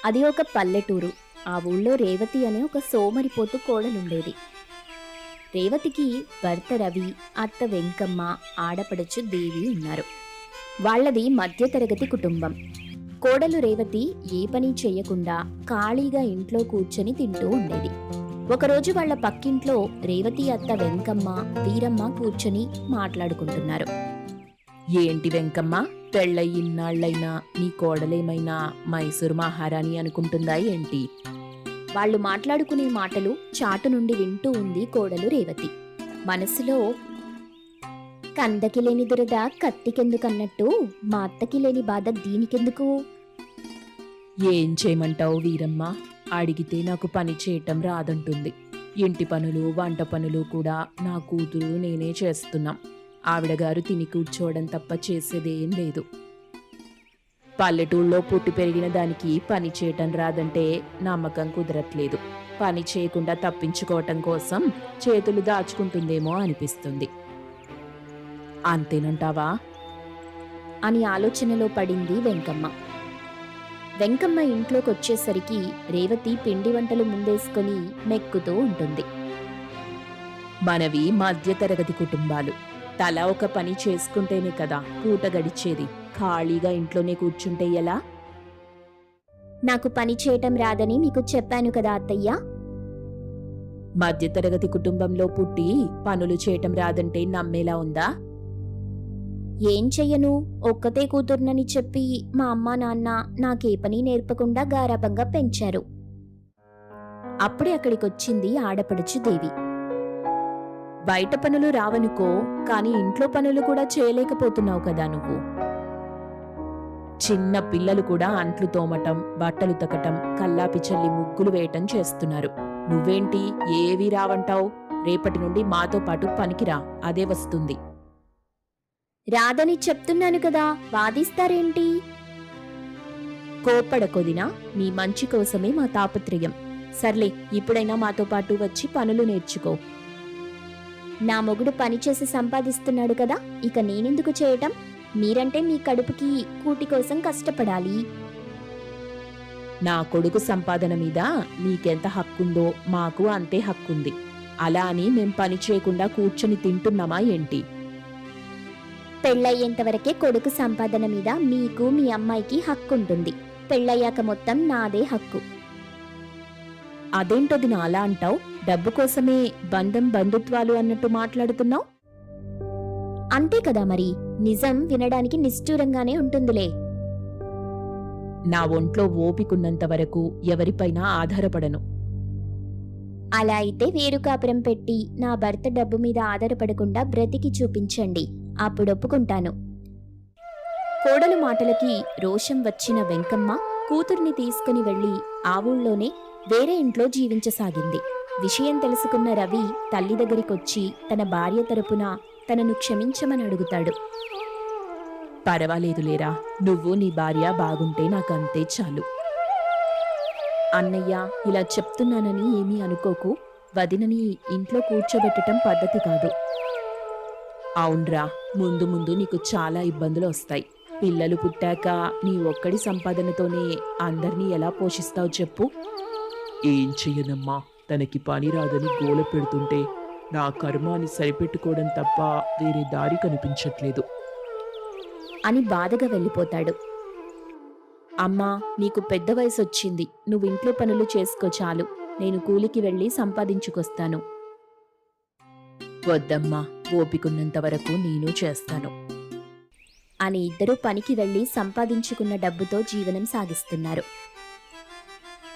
అది ఒక పల్లెటూరు. ఆ ఊళ్ళో రేవతి అనే ఒక సోమరిపోతు కోడలుండేది. రేవతికి భర్త రవి, అత్త వెంకమ్మ, ఆడపడుచు దేవి ఉన్నారు. వాళ్ళది మధ్యతరగతి కుటుంబం. కోడలు రేవతి ఏ పని చెయ్యకుండా ఖాళీగా ఇంట్లో కూర్చొని తింటూ ఉండేది. ఒకరోజు వాళ్ళ పక్కింట్లో రేవతి అత్త వెంకమ్మ, వీరమ్మ కూర్చొని మాట్లాడుకుంటున్నారు. ఏంటి వెంకమ్మ, పెళ్ళయి ఇన్నాళ్ళైనా నీ కోడలేమైనా మైసూరు మహారాణి అనుకుంటుందా ఏంటి? వాళ్ళు మాట్లాడుకునే మాటలు చాటు నుండి వింటూ ఉంది కోడలు రేవతి. మనసులో కందకి లేని దురద కత్తికెందుకన్నట్టు మా అత్తకి లేని బాధ దీనికెందుకు? ఏం చేయమంటావు వీరమ్మ? అడిగితే నాకు పని చేయటం రాదంటుంది. ఇంటి పనులు వంట పనులు కూడా నా కూతురు నేనే చేస్తున్నాం. ఆవిడగారు తిని కూర్చోవడం తప్ప చేసేదేం లేదు. పల్లెటూళ్ళలో పుట్టి పెరిగిన దానికి పని చేయటం రాదంటే నమ్మకం కుదరట్లేదు. పని చేయకుండా తప్పించుకోవటం కోసం చేతులు దాచుకుంటుందేమో అనిపిస్తుంది. అంతేనంటావా అని ఆలోచనలో పడింది వెంకమ్మ. వెంకమ్మ ఇంట్లోకొచ్చేసరికి రేవతి పిండి వంటలు ముందేసుకొని మెక్కుతూ ఉంటుంది. మనవి మధ్యతరగతి కుటుంబాలు. తలా ఒక పని చేసుకుంటేనే కదా పూట గడిచేది. ఖాళీగా ఇంట్లోనే కూర్చుంటే ఎలా? నాకు పని చేయటం రాదని మీకు చెప్పాను కదా అత్తయ్య. మధ్యతరగతి కుటుంబంలో పుట్టి పనులు చేయటం రాదంటే నమ్మేలా ఉందా? ఏం చెయ్యను, ఒక్కతే కూతుర్నని చెప్పి మా అమ్మా నాన్న నాకే పని నేర్పకుండా గారాబంగా పెంచారు. అప్పుడే అక్కడికొచ్చింది ఆడపడుచు దేవి. బయట పనులు రావనుకో, కానీ ఇంట్లో పనులు కూడా చేయలేకపోతున్నావు కదా నువ్వు. చిన్న పిల్లలు కూడా అంట్లు తోమటం, బట్టలు ఉతకటం, కల్లాపి చల్లి ముగ్గులు వేయటం చేస్తున్నారు. నువ్వేంటి ఏవీ రావంటావు? రేపటి నుండి మాతో పాటు పనికిరా, అదే వస్తుంది. రాదని చెప్తున్నాను కదా, వాదిస్తారేంటి? కోప్పడకొదినా, నీ మంచి కోసమే మా తాపత్రయం. సర్లే, ఇప్పుడైనా మాతో పాటు వచ్చి పనులు నేర్చుకో. నా మొగుడు పనిచేసి సంపాదిస్తున్నాడు కదా, ఇక నేనెందుకు చేయటం? మీరంటే మీ కడుపుకి కూటి కోసం కష్టపడాలి. నా కొడుకు సంపాదన మీద నీకెంత హక్కుందో మాకు అంతే హక్కుంది. అలా అని మేం పని చేయకుండా కూర్చొని తింటున్నామా ఏంటి? పెళ్ళయ్యేంతవరకే కొడుకు సంపాదన మీద మీకు మీ అమ్మాయికి హక్కుంటుంది. పెళ్ళయ్యాక మొత్తం నాదే హక్కు. అదేంటోది నా అలా అంటావు? డబ్బు కోసమే బంధం బంధుత్వాలు అన్నట్టు మాట్లాడుతున్నావు. అంతే కదా మరి, నిజం వినడానికి నిష్ఠూరంగానే ఉంటుందిలే. నా ఒంట్లో ఓపికున్నంత వరకు ఎవరిపైనా ఆధారపడను. అలా అయితే వేరు కాపురం పెట్టి నా భర్త డబ్బు మీద ఆధారపడకుండా బ్రతికి చూపించండి, అప్పుడొప్పుకుంటాను. కోడలు మాటలకి రోషం వచ్చిన వెంకమ్మ కూతుర్ని తీసుకుని వెళ్లి ఆ ఊళ్ళోనే వేరే ఇంట్లో జీవించసాగింది. విషయం తెలుసుకున్న రవి తల్లి దగ్గరికొచ్చి తన భార్య తరపున తనను క్షమించమని అడుగుతాడు. పర్వాలేదులేరా, నువ్వు నీ భార్య బాగుంటే నాకంతే చాలు. అన్నయ్య, ఇలా చెప్తున్నానని ఏమీ అనుకోకు. వదినని ఇంట్లో కూర్చోబెట్టడం పద్ధతి కాదు. అవునరా, ముందు ముందు నీకు చాలా ఇబ్బందులు వస్తాయి. పిల్లలు పుట్టాక నీ ఒక్కడి సంపాదనతోనే అందర్నీ ఎలా పోషిస్తావు చెప్పు? ఏం చెయ్యనమ్మా, తనకి పని రాదని గోల పెడుతుంటే నా కర్మాన్ని సరిపెట్టుకోవడం తప్ప వేరే దారి కనిపించట్లేదు అని బాధగా వెళ్ళిపోతాడు. అమ్మా, నీకు పెద్ద వయసొచ్చింది. నువ్వింట్లో పనులు చేసుకో చాలు. నేను కూలికి వెళ్ళి సంపాదించుకొస్తాను. వద్దమ్మా, ఓపికున్నంత వరకు నేను చేస్తాను అని ఇద్దరూ పనికి వెళ్లి సంపాదించుకున్న డబ్బుతో జీవనం సాగిస్తున్నారు.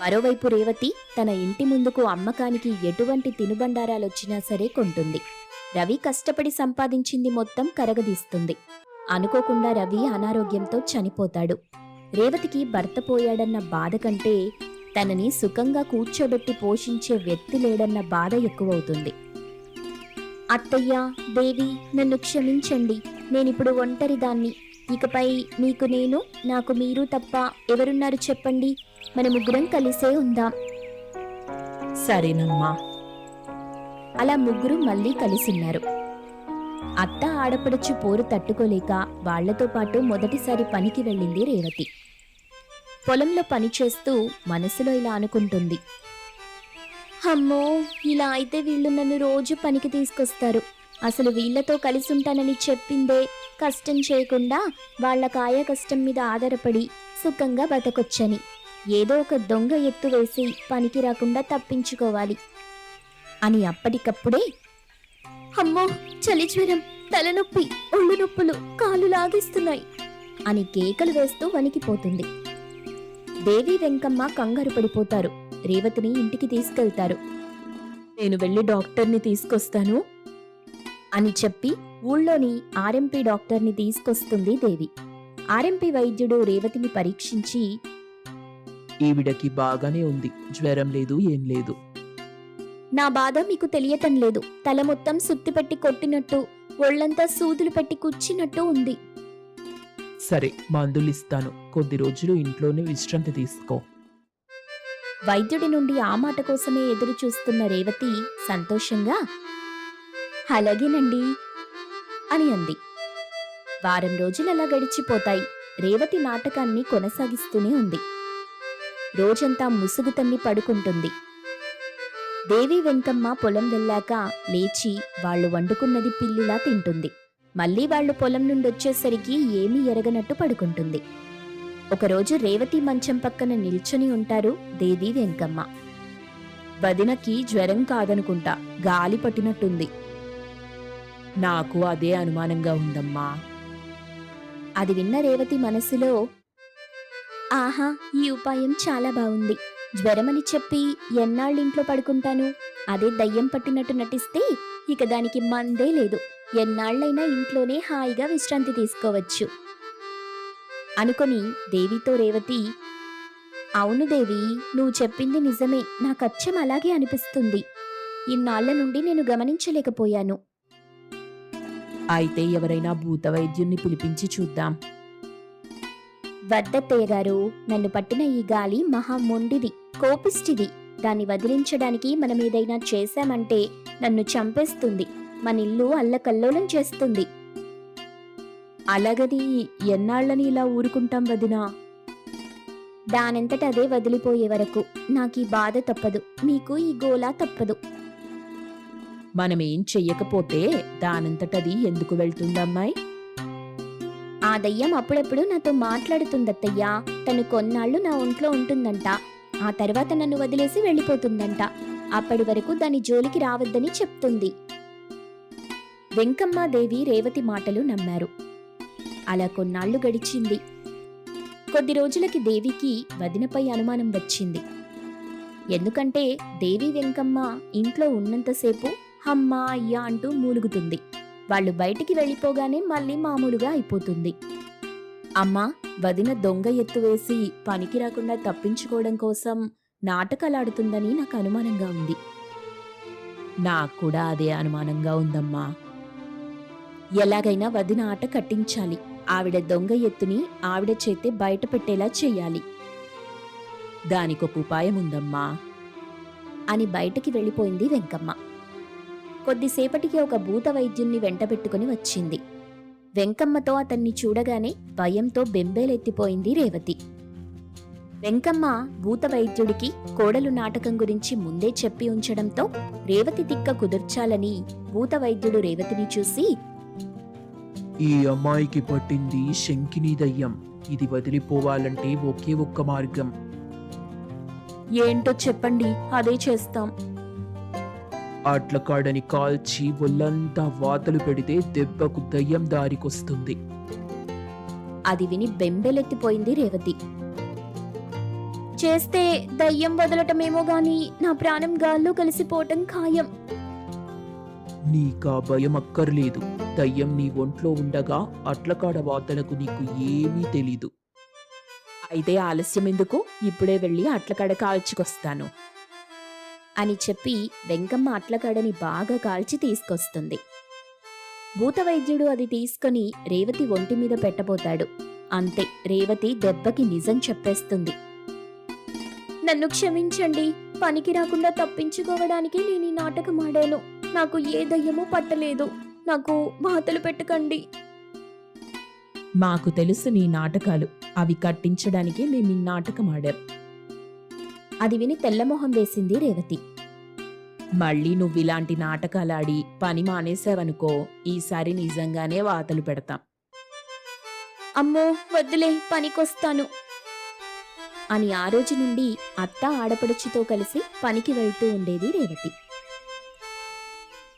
మరోవైపు రేవతి తన ఇంటి ముందుకు అమ్మకానికి ఎటువంటి తినుబండారాలొచ్చినా సరే కొంటుంది. రవి కష్టపడి సంపాదించింది మొత్తం కరగదీస్తుంది. అనుకోకుండా రవి అనారోగ్యంతో చనిపోతాడు. రేవతికి భర్త పోయాడన్న బాధ కంటే తనని సుఖంగా కూర్చోబెట్టి పోషించే వ్యక్తి లేడన్న బాధ ఎక్కువవుతుంది. అత్తయ్య, దేవి, నన్ను క్షమించండి. నేనిప్పుడు ఒంటరిదాన్ని. ఇకపై మీకు నేను, నాకు మీరు తప్ప ఎవరున్నారు చెప్పండి? మన ముగ్గురం కలిసే ఉందాం. సరేనమ్మా. అలా ముగ్గురు మళ్ళీ కలిసున్నారు. అత్త ఆడపడుచు పోరు తట్టుకోలేక వాళ్లతో పాటు మొదటిసారి పనికి వెళ్ళింది రేవతి. పొలంలో పనిచేస్తూ మనసులో ఇలా అనుకుంటుంది. అమ్మో, ఇలా అయితే వీళ్ళు నన్ను రోజు పనికి తీసుకొస్తారు. అసలు వీళ్లతో కలిసి ఉంటానని చెప్పిందే కష్టం చేయకుండా వాళ్ళ కాయ కష్టం మీద ఆధారపడి సుఖంగా బతకొచ్చని. ఏదో ఒక దొంగ ఎత్తు వేసి పనికి రాకుండా తప్పించుకోవాలి అని అప్పటికప్పుడే అమ్మో, చలి జ్వరం, తలనొప్పి, ఒళ్ళు నొప్పులు, కాళ్ళు లాగేస్తున్నాయి అని కేకలు వేస్తూ వణికిపోతుంది. దేవి వెంకమ్మ కంగారు పడిపోతారు. రేవతిని ఇంటికి తీసుకెళ్తారు. నేను వెళ్ళి డాక్టర్ని తీసుకొస్తాను అని చెప్పి ఊళ్ళోని ఆర్ఎంపీ డాక్టర్ని తీసుకొస్తుంది దేవి. ఆర్ఎంపీ వైద్యుడు రేవతిని పరీక్షించి, ఈవిడకి బాగానే ఉంది, జ్వరం లేదు, ఏం లేదు. నా బాధ మీకు తెలియటం లేదు. తల మొత్తం సుత్తి పెట్టి కొట్టినట్టు, ఒళ్ళంతా సూదులు పెట్టి కుచ్చినట్టు ఉంది. సరే, మందులిస్తాను, కొద్ది రోజులు ఇంట్లోనే విశ్రాంతి తీసుకో. వైద్యుడి నుండి ఆ మాట కోసమే ఎదురు చూస్తున్న రేవతి సంతోషంగా అలాగేనండి అని అంది. వారం రోజులలా గడిచిపోతాయి. రేవతి నాటకాన్ని కొనసాగిస్తూనే ఉంది. రోజంతా ముసుగు తన్ని పడుకుంటుంది. దేవి వెంకమ్మ పొలం వెళ్ళాక లేచి వాళ్లు వండుకున్నది పిల్లిలా తింటుంది. మళ్ళీ వాళ్లు పొలం నుండొచ్చేసరికి ఏమీ ఎరగనట్టు పడుకుంటుంది. ఒకరోజు రేవతి మంచం పక్కన నిల్చొని ఉంటారు దేవి వెంకమ్మ. వదినకి జ్వరం కాదనుకుంటా, గాలి పట్టినట్టుంది. నాకు అదే అనుమానంగా ఉందమ్మా. అది విన్న రేవతి మనసులో, ఆహా, ఈ ఉపాయం చాలా బాగుంది. జ్వరమని చెప్పి ఎన్నాళ్ళింట్లో పడుకుంటాను? అదే దయ్యం పట్టినట్టు నటిస్తే ఇక దానికి మందే లేదు. ఎన్నాళ్లైనా ఇంట్లోనే హాయిగా విశ్రాంతి తీసుకోవచ్చు అనుకొని దేవితో రేవతి, అవును దేవి, నువ్వు చెప్పింది నిజమే. నాకచ్చం అలాగే అనిపిస్తుంది. ఇన్నాళ్ల నుండి నేను గమనించలేకపోయాను. అయితే ఎవరైనా భూత వైద్యుణ్ణి పిలిపించి చూద్దాం. వద్దత్తయ్య గారు, నన్ను పట్టిన ఈ గాలి మహా మొండిది, కోపిష్టిది. దాన్ని వదిలించడానికి మనం ఏదైనా చేశామంటే నన్ను చంపేస్తుంది. మన ఇల్లు అల్లకల్లోలం చేస్తుంది. అలాగని ఎన్నాళ్ళని ఇలా ఊరుకుంటాం వదినా? దానంతట అదే వదిలిపోయే వరకు నాకీ బాధ తప్పదు, మీకు ఈ గోలా తప్పదు. మనమేం చెయ్యకపోతే దానంతటది ఎందుకు వెళ్తుందమ్మాయి? ఆ దయ్యం అప్పుడప్పుడు నాతో మాట్లాడుతుందత్తయ్యా. తను కొన్నాళ్ళు నా ఒంట్లో ఉంటుందంట. ఆ తర్వాత నన్ను వదిలేసి వెళ్ళిపోతుందంట. అప్పటి వరకు దాని జోలికి రావద్దని చెప్తుంది. వెంకమ్మాదేవి రేవతి మాటలు నమ్మారు. అలా కొన్నాళ్లు గడిచింది. కొద్ది రోజులకి దేవికి వదినపై అనుమానం వచ్చింది. ఎందుకంటే దేవి వెంకమ్మ ఇంట్లో ఉన్నంతసేపు అమ్మా అయ్యా అంటూ మూలుగుతుంది. వాళ్ళు బయటికి వెళ్ళిపోగానే మళ్ళీ మామూలుగా అయిపోతుంది. అమ్మా, వదిన దొంగ ఎత్తువేసి పనికి రాకుండా తప్పించుకోవడం కోసం నాటకాలాడుతుందని నాకు అనుమానంగా ఉంది. నాకు కూడా అదే అనుమానంగా ఉందమ్మా. ఎలాగైనా వదిన ఆట కట్టించాలి. ఆవిడ దొంగ ఎత్తుని ఆవిడ చేతే బయట పెట్టేలా చెయ్యాలి దానికొక ఉపాయం ఉందమ్మా అని బయటికి వెళ్ళిపోయింది వెంకమ్మ. కొద్దిసేపటికి ఒక భూత వైద్యుణ్ణి వెంటబెట్టుకుని వచ్చింది. వెంకమ్మతో అతన్ని చూడగానే భయంతో బెంబేలెత్తిపోయింది రేవతి. వెంకమ్మ భూత వైద్యుడికి కోడలు నాటకం గురించి ముందే చెప్పి ఉంచడంతో రేవతి తిక్క కుదుర్చాలని భూత వైద్యుడు రేవతిని చూసి, ఈ అమ్మాయికి పట్టింది శంకిని దయ్యం. ఇది వదిలిపోవాలంటే ఒకే ఒక్క మార్గం. ఏంటో చెప్పండి, అదే చేస్తాం. అట్లకాడని కాల్చి ఒళ్ళంతా వాతలు పెడితే దెబ్బకు దయ్యం దారికొస్తుంది. అది విని బెంబెలెత్తిపోయింది రేవతి. చేస్తే దయ్యం వదలటమేమో గాని నా ప్రాణం గాల్లో కలిసిపోవటం ఖాయం. నీకా భయం అక్కర్లేదు. దయ్యం నీ ఒంట్లో ఉండగా అట్లకాడ వాతలకు నీకు ఏమీ తెలీదు. అయితే ఆలస్యం ఎందుకు? ఇప్పుడే వెళ్ళి అట్లకాడ కాల్చుకొస్తాను అని చెప్పి వెంకమ్మ అట్లకాడని బాగా కాల్చి తీసుకొస్తుంది. భూతవైద్యుడు అది తీసుకుని రేవతి ఒంటి మీద పెట్టబోతాడు. అంతే, రేవతి దెబ్బకి నిజం చెప్పేస్తుంది. నన్ను క్షమించండి. పనికి రాకుండా తప్పించుకోవడానికి నేను ఈ నాటకం ఆడాను. నాకు ఏ దయ్యమూ పట్టలేదు. నాకు బాధలు పెట్టకండి. మాకు తెలుసు నీ నాటకాలు. అవి కట్టించడానికి మేము ఈ నాటకం ఆడాం. అది విని తెల్లమొహం వేసింది రేవతి. మళ్ళీ నువ్విలాంటి నాటకాలాడి పని మానేసావనుకో, ఈసారి నిజంగానే వాతలు పెడతాం. అమ్మో వద్దులే, పనికొస్తాను అని ఆ రోజు నుండి అత్త ఆడపడుచుతో కలిసి పనికి వెళ్తూ ఉండేది రేవతి.